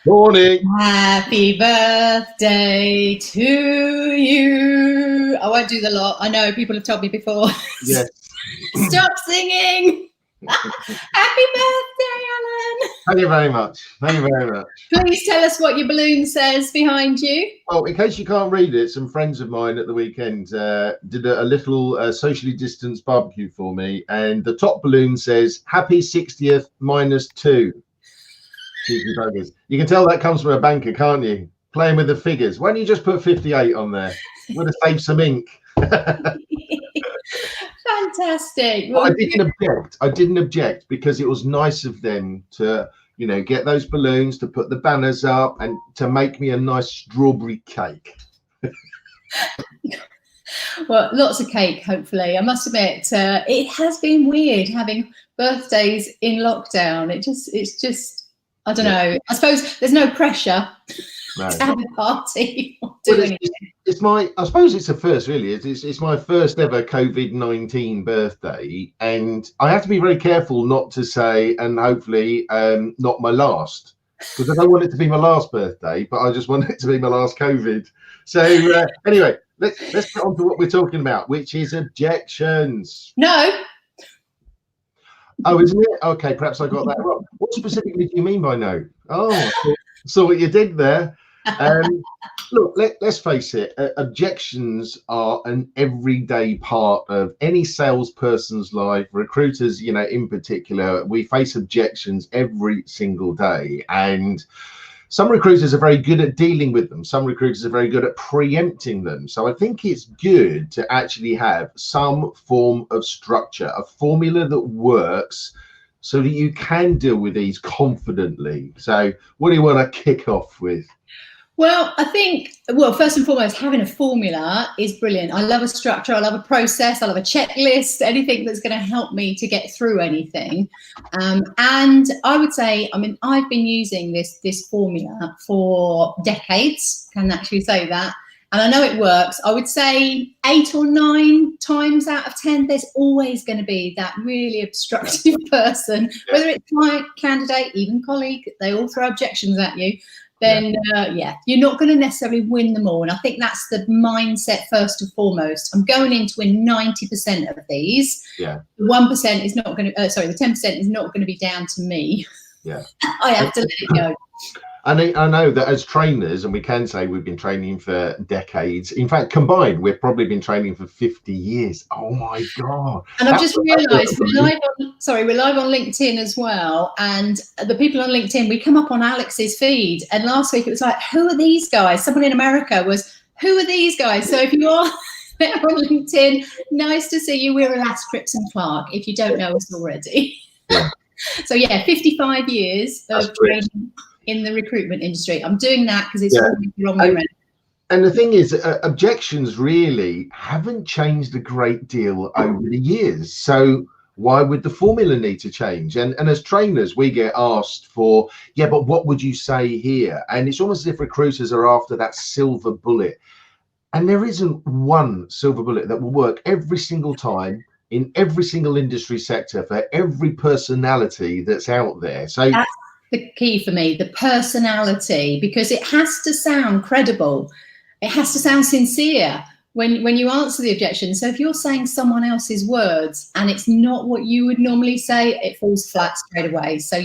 Morning. Happy birthday to you. I won't do the lot. I know people have told me before. Yes. Stop singing. Happy birthday, Alan. Thank you very much. Thank you very much. Please tell us what your balloon says behind you. Well, in case you can't read it, some friends of mine at the weekend did a little socially distanced barbecue for me, and the top balloon says "Happy 60th -2." Cheeky buggers. You can tell that comes from a banker, can't you? Playing with the figures. Why don't you just put 58 on there? Would have saved some ink. Fantastic. Well, I didn't object because it was nice of them to, get those balloons, to put the banners up, and to make me a nice strawberry cake. Well, lots of cake, hopefully. I must admit, it has been weird having birthdays in lockdown. It's just, I don't know. I suppose there's no pressure to have a party or do anything. I suppose it's a first, really. It's my first ever COVID-19 birthday, and I have to be very careful not to say, and hopefully not my last, because I don't want it to be my last birthday, but I just want it to be my last COVID. So anyway, let's get on to what we're talking about, which is objections. No. Oh, isn't it? Okay, perhaps I got that wrong. What specifically do you mean by no? Oh, saw what you did there. Look, let's face it, objections are an everyday part of any salesperson's life. Recruiters, in particular, we face objections every single day. And some recruiters are very good at dealing with them. Some recruiters are very good at preempting them. So I think it's good to actually have some form of structure, a formula that works so that you can deal with these confidently. So what do you want to kick off with? Well, I think, first and foremost, having a formula is brilliant. I love a structure. I love a process. I love a checklist, anything that's going to help me to get through anything. And I would say, I've been using this formula for decades, can actually say that. And I know it works. I would say 8 or 9 times out of 10, there's always going to be that really obstructive person, whether it's client, candidate, even colleague, they all throw objections at you. Then you're not going to necessarily win them all. And I think that's the mindset first and foremost. I'm going in to win 90% of these. Yeah. The 1% is not going to, the 10% is not going to be down to me. Yeah. I have to let it go. I know that as trainers, and we can say we've been training for decades. In fact, combined, we've probably been training for 50 years. Oh my God. And I've just realised we're live on LinkedIn as well. And the people on LinkedIn, we come up on Alex's feed. And last week it was like, who are these guys? Someone in America was, who are these guys? So if you are there on LinkedIn, nice to see you. We're Alas, Cripps and Clark, if you don't know us already. Yeah. So 55 years of training in the recruitment industry. I'm doing that because it's always the wrong way around. And the thing is, objections really haven't changed a great deal over the years. So why would the formula need to change? And as trainers, we get asked for, but what would you say here? And it's almost as if recruiters are after that silver bullet. And there isn't one silver bullet that will work every single time in every single industry sector for every personality that's out there. So that's the key for me, the personality, because it has to sound credible. It has to sound sincere when you answer the objection. So if you're saying someone else's words and it's not what you would normally say, it falls flat straight away. So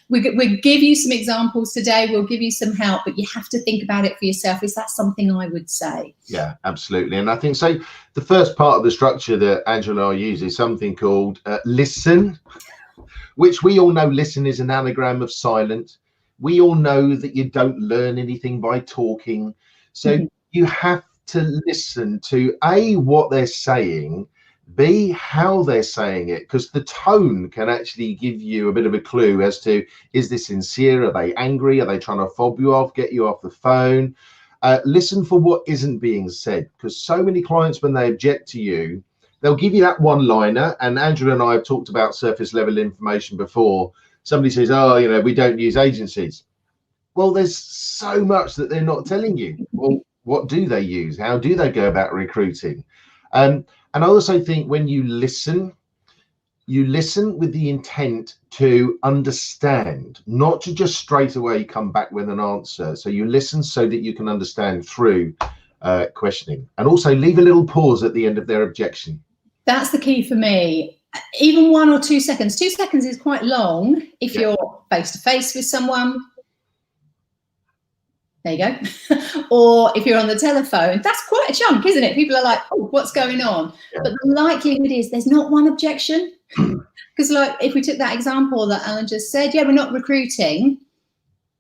we'll give you some examples today. We'll give you some help, but you have to think about it for yourself. Is that something I would say? Yeah, absolutely. And I think so. The first part of the structure that Angela and I use is something called listen, which we all know listen is an anagram of silent. We all know that you don't learn anything by talking. So you have to listen to A, what they're saying, B, how they're saying it, because the tone can actually give you a bit of a clue as to, is this sincere? Are they angry? Are they trying to fob you off, get you off the phone? Listen for what isn't being said, because so many clients, when they object to you, they'll give you that one-liner. And Andrew and I have talked about surface level information before. Somebody says, we don't use agencies. Well, there's so much that they're not telling you. Well, what do they use? How do they go about recruiting? And I also think when you listen, You listen with the intent to understand, not to just straight away come back with an answer. So you listen so that you can understand through questioning, and also leave a little pause at the end of their objection. That's the key for me. Even 1 or 2 seconds. 2 seconds is quite long if you're face to face with someone. There you go. Or if you're on the telephone, that's quite a chunk, isn't it? People are like, oh, what's going on? Yeah. But the likelihood is there's not one objection. Because like if we took that example that Alan just said, yeah, we're not recruiting.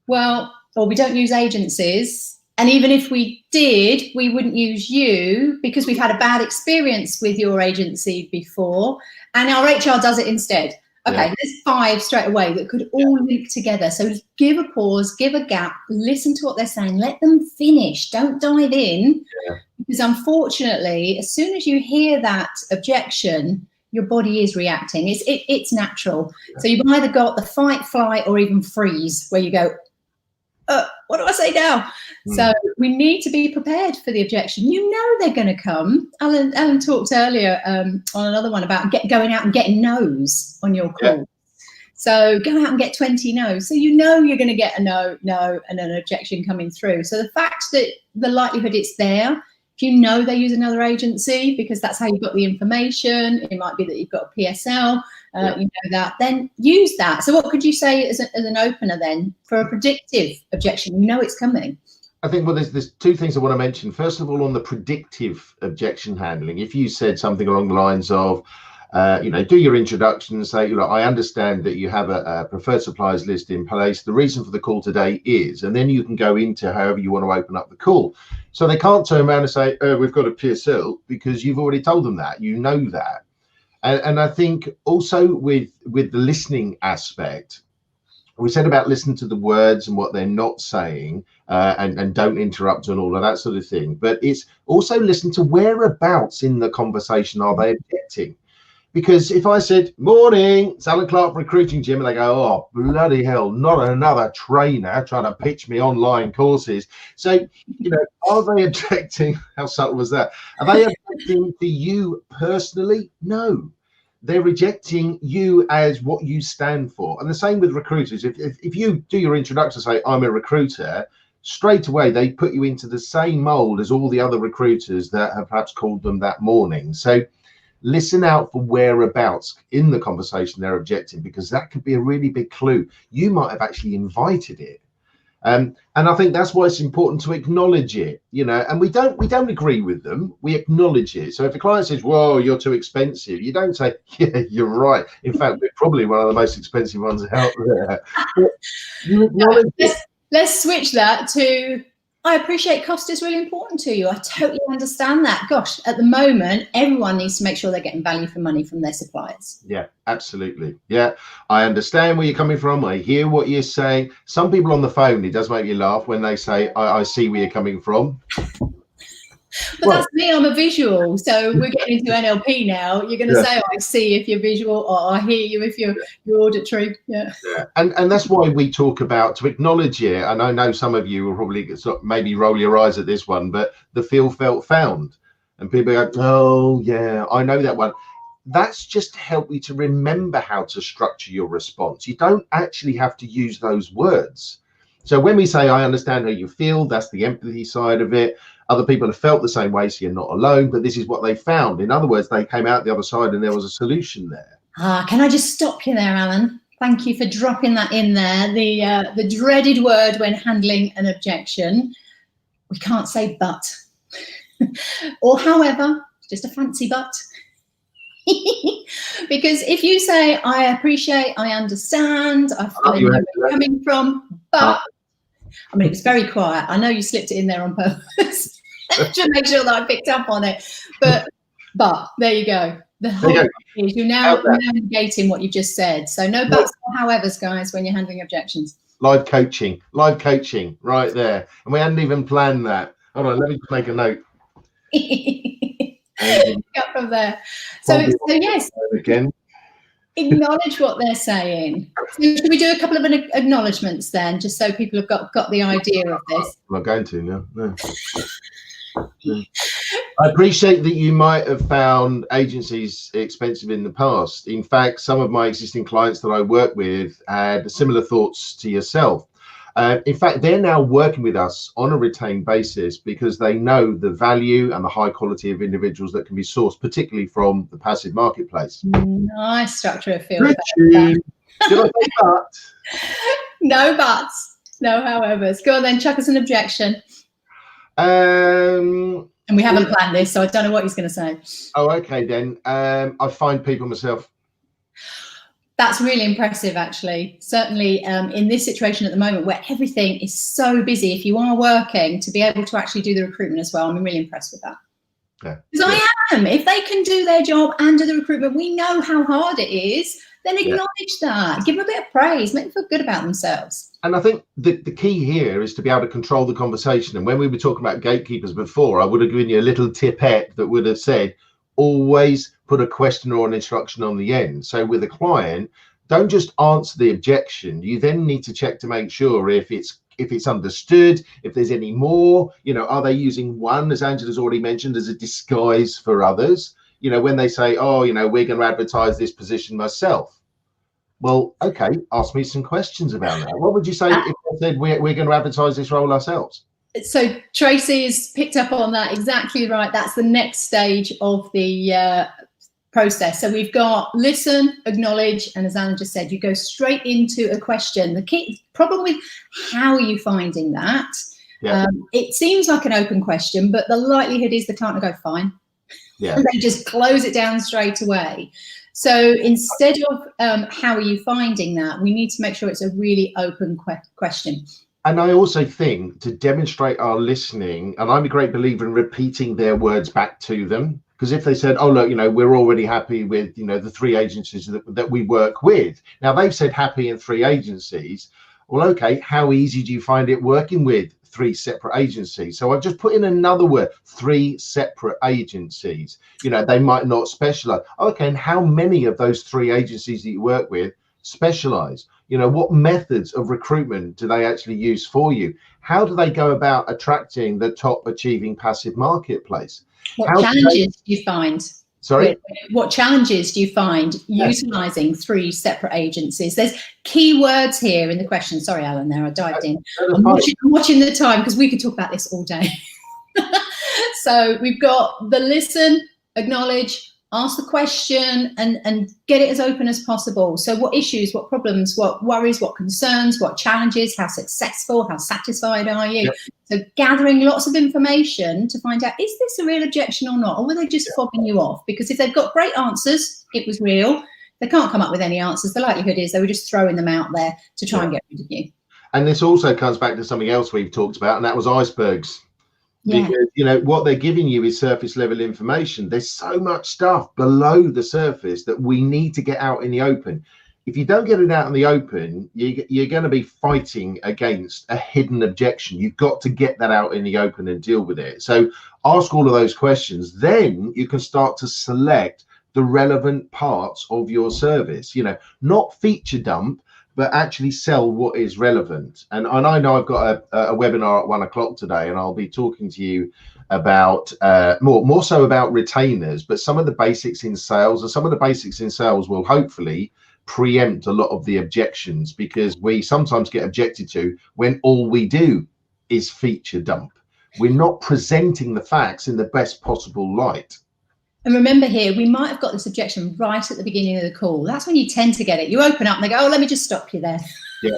Well, or we don't use agencies. And even if we did, we wouldn't use you because we've had a bad experience with your agency before. And our HR does it instead. Okay, there's 5 straight away that could all link together. So give a pause, give a gap, listen to what they're saying, let them finish, don't dive in. Because unfortunately, as soon as you hear that objection, your body is reacting. It's natural. So you've either got the fight, flight, or even freeze, where you go, what do I say now? So we need to be prepared for the objection. You know they're going to come. Alan talked earlier on another one about going out and getting no's on your call. So go out and get 20 no's. So you know you're going to get a no, and an objection coming through. So the fact that the likelihood it's there, if you know they use another agency because that's how you got the information, it might be that you've got a PSL, you know that, then use that. So what could you say as an opener then for a predictive objection? You know it's coming. I think, well, there's 2 things I want to mention. First of all, on the predictive objection handling, if you said something along the lines of, do your introduction and say, I understand that you have a preferred suppliers list in place. The reason for the call today is, and then you can go into however you want to open up the call. So they can't turn around and say, we've got a PSL, because you've already told them that, you know that. And I think also with the listening aspect, we said about listening to the words and what they're not saying, and don't interrupt and all of that sort of thing. But it's also listen to whereabouts in the conversation are they objecting. Because if I said, morning, it's Alan Clark Recruiting Gym, and they go, oh, bloody hell, not another trainer trying to pitch me online courses. So, are they objecting? How subtle was that? Are they objecting to you personally? No. They're rejecting you as what you stand for. And the same with recruiters. If you do your introduction, say, I'm a recruiter, straight away, they put you into the same mold as all the other recruiters that have perhaps called them that morning. So listen out for whereabouts in the conversation they're objecting, because that could be a really big clue. You might have actually invited it. And I think that's why it's important to acknowledge it, and we don't agree with them. We acknowledge it. So if a client says, whoa, you're too expensive, you don't say, yeah, you're right. In fact, we're probably one of the most expensive ones out there. But you acknowledge it. Let's switch that to, I appreciate cost is really important to you. I totally understand that. Gosh, at the moment, everyone needs to make sure they're getting value for money from their suppliers. Yeah, absolutely. Yeah, I understand where you're coming from. I hear what you're saying. Some people on the phone, it does make you laugh when they say, I see where you're coming from. But that's me, I'm a visual. So we're getting into NLP now. You're going to say, I see if you're visual, or I hear you if you're auditory. Yeah. And that's why we talk about to acknowledge it. And I know some of you will probably maybe roll your eyes at this one, but the feel, felt, found. And people go, oh, yeah, I know that one. That's just to help you to remember how to structure your response. You don't actually have to use those words. So when we say, I understand how you feel, that's the empathy side of it. Other people have felt the same way, so you're not alone, but this is what they found. In other words, they came out the other side and there was a solution there. Can I just stop you there, Alan? Thank you for dropping that in there. The dreaded word when handling an objection. We can't say but. Or however, just a fancy but. Because if you say, I appreciate, I understand, I know where you're coming from, but I mean, it was very quiet. I know you slipped it in there on purpose to make sure that I picked up on it. But there you go. The whole thing is you're now negating what you've just said. So no buts or howevers, guys, when you're handling objections. Live coaching right there. And we hadn't even planned that. Hold on, let me just make a note. Up from there. So yes. Again. Acknowledge what they're saying. So should we do a couple of acknowledgements then, just so people have got the idea of this? I'm not going to, no. I appreciate that you might have found agencies expensive in the past. In fact, some of my existing clients that I work with had similar thoughts to yourself. In fact, they're now working with us on a retained basis because they know the value and the high quality of individuals that can be sourced, particularly from the passive marketplace. Nice structure of field. Did I say but? No buts, no howevers. Go on then, chuck us an objection. And we haven't planned this, so I don't know what he's going to say. Oh, okay then. I find people myself. That's really impressive, actually. Certainly in this situation at the moment where everything is so busy, if you are working, to be able to actually do the recruitment as well, I'm really impressed with that. Yeah. Because I am. If they can do their job and do the recruitment, we know how hard it is. Then acknowledge that. Give them a bit of praise. Make them feel good about themselves. And I think the key here is to be able to control the conversation. And when we were talking about gatekeepers before, I would have given you a little tipette that would have said, always put a question or an instruction on the end. So with a client, don't just answer the objection. You then need to check to make sure if it's understood, if there's any more, are they using one, as Angela's already mentioned, as a disguise for others? When they say, oh, we're going to advertise this position myself. Well, okay, ask me some questions about that. What would you say if I said we're going to advertise this role ourselves? So Tracy's picked up on that exactly right. That's the next stage of the process. So we've got listen, acknowledge, and as Alan just said, you go straight into a question. The key problem with how are you finding that? Yeah. It seems like an open question, but the likelihood is the client will go fine. Yeah. And they just close it down straight away. So instead of how are you finding that, we need to make sure it's a really open question. And I also think to demonstrate our listening, and I'm a great believer in repeating their words back to them, because if they said, oh, look, we're already happy with, the 3 agencies that we work with. Now, they've said happy in 3 agencies. Well, okay, how easy do you find it working with 3 separate agencies? So I've just put in another word, 3 separate agencies. They might not specialize. Okay, and how many of those 3 agencies that you work with specialize? What methods of recruitment do they actually use for you? How do they go about attracting the top achieving passive marketplace? What challenges do you find? Sorry? What challenges do you find utilising 3 separate agencies? There's key words here in the question. Sorry, Alan, there I dived in. I'm watching the time because we could talk about this all day. So we've got the listen, acknowledge, ask the question and get it as open as possible. So what issues, what problems, what worries, what concerns, what challenges, how successful, how satisfied are you? Yep. So gathering lots of information to find out, is this a real objection or not? Or were they just fobbing you off? Because if they've got great answers, it was real. They can't come up with any answers. The likelihood is they were just throwing them out there to try and get rid of you. And this also comes back to something else we've talked about, and that was icebergs. Yeah. Because what they're giving you is surface level information. There's so much stuff below the surface that we need to get out in the open. If you don't get it out in the open, you're going to be fighting against a hidden objection. You've got to get that out in the open and deal with it. So ask all of those questions. Then you can start to select the relevant parts of your service, not feature dump, but actually sell what is relevant. And I know I've got a webinar at 1 o'clock today, and I'll be talking to you about more so about retainers, but some of the basics in sales, and some of the basics in sales will hopefully preempt a lot of the objections, because we sometimes get objected to when all we do is feature dump. We're not presenting the facts in the best possible light. And remember here, we might have got this objection right at the beginning of the call. That's when you tend to get it. You open up and they go, oh, let me just stop you there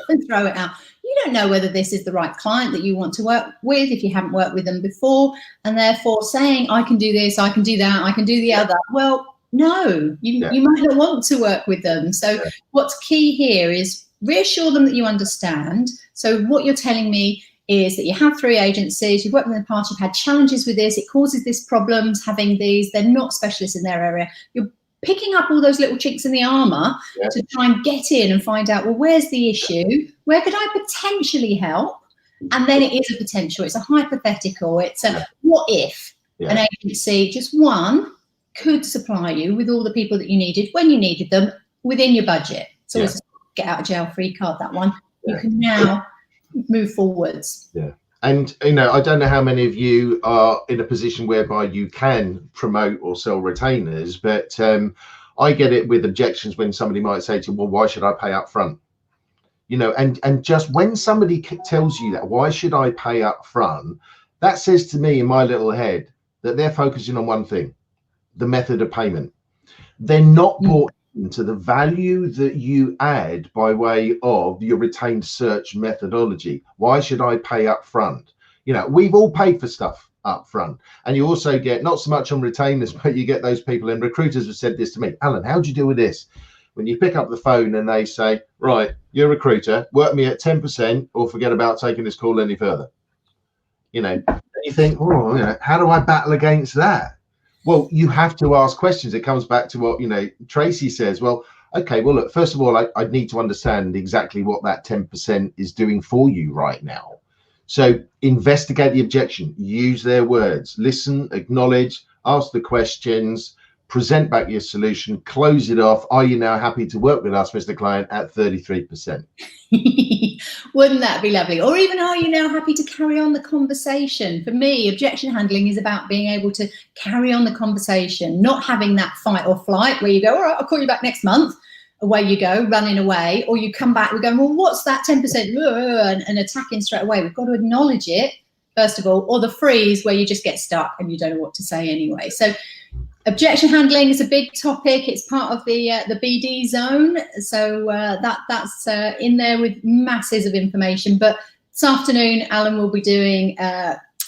and throw it out. You don't know whether this is the right client that you want to work with if you haven't worked with them before. And therefore saying, I can do this, I can do that, I can do the other. Well, no, you might not want to work with them. So what's key here is reassure them that you understand. So what you're telling me is that you have 3 agencies, you've worked with them in the past, you've had challenges with this, it causes this problems having these, they're not specialists in their area. You're picking up all those little chinks in the armour to try and get in and find out, well, where's the issue? Where could I potentially help? And then it is a potential, it's a hypothetical, it's a what if an agency, just one, could supply you with all the people that you needed when you needed them within your budget. So it's a get out of jail free card, that one. You can now move forwards. And, you know, I don't know how many of you are in a position whereby you can promote or sell retainers, but I get it with objections when somebody might say to you, well, why should I pay up front? You know, and just when somebody tells you that, why should I pay up front? That says to me in my little head that they're focusing on one thing, the method of payment. They're not bought into the value that you add by way of your retained search methodology. Why should I pay up front? You know, we've all paid for stuff up front, and you also get, not so much on retainers, but you get those people, and recruiters have said this to me, Alan, how do you deal with this? When you pick up the phone and they say, right, you're a recruiter, work me at 10% or forget about taking this call any further. You know, you think, oh, you know, how do I battle against that? Well, you have to ask questions. It comes back to what, you know, Tracy says. Well, okay, well, look, first of all, I need to understand exactly what that 10% is doing for you right now. So investigate the objection, use their words, listen, acknowledge, ask the questions, present back your solution, close it off. Are you now happy to work with us, Mr. Client, at 33%? Wouldn't that be lovely? Or even, are you now happy to carry on the conversation? For me, objection handling is about being able to carry on the conversation, not having that fight or flight where you go, all right, I'll call you back next month. Away you go, running away. Or you come back, we're going, well, what's that 10%? And attacking straight away. We've got to acknowledge it, first of all, or the freeze where you just get stuck and you don't know what to say anyway. So objection handling is a big topic. It's part of the BD zone. So that's in there with masses of information. But this afternoon, Alan will be doing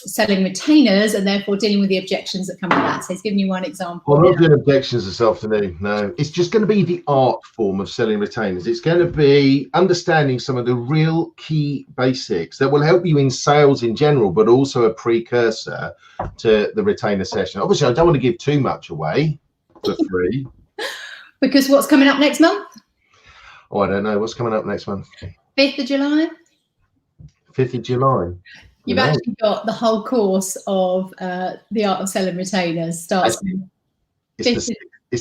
selling retainers and therefore dealing with the objections that come with that. So he's giving you one example. Well, I'm not doing objections this afternoon. No, it's just going to be the art form of selling retainers. It's going to be understanding some of the real key basics that will help you in sales in general, but also a precursor to the retainer session. Obviously, I don't want to give too much away for free. Because what's coming up next month? Oh, I don't know. What's coming up next month? 5th of July? 5th of July. You've actually got the whole course of the art of selling retainers. Starts. It's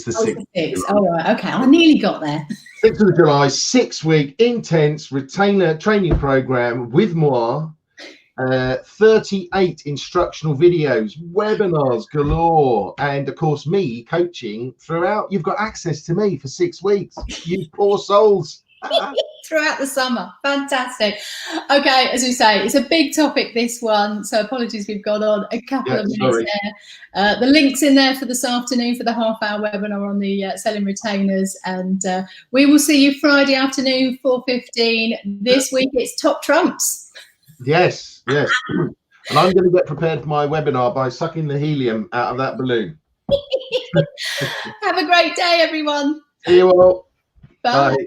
the 6th. Oh, right. Okay. I nearly got there. 6th of July, 6-week intense retainer training program with more. 38 instructional videos, webinars galore, and of course me coaching throughout. You've got access to me for 6 weeks, you poor souls. Throughout the summer. Fantastic. Okay, as we say, it's a big topic, this one, so apologies we've got on a couple of minutes there. The link's in there for this afternoon for the half-hour webinar on the selling retainers, and we will see you Friday afternoon, 4:15. This week it's top trumps. Yes. And I'm going to get prepared for my webinar by sucking the helium out of that balloon. Have a great day, everyone. See you all. Bye. Bye.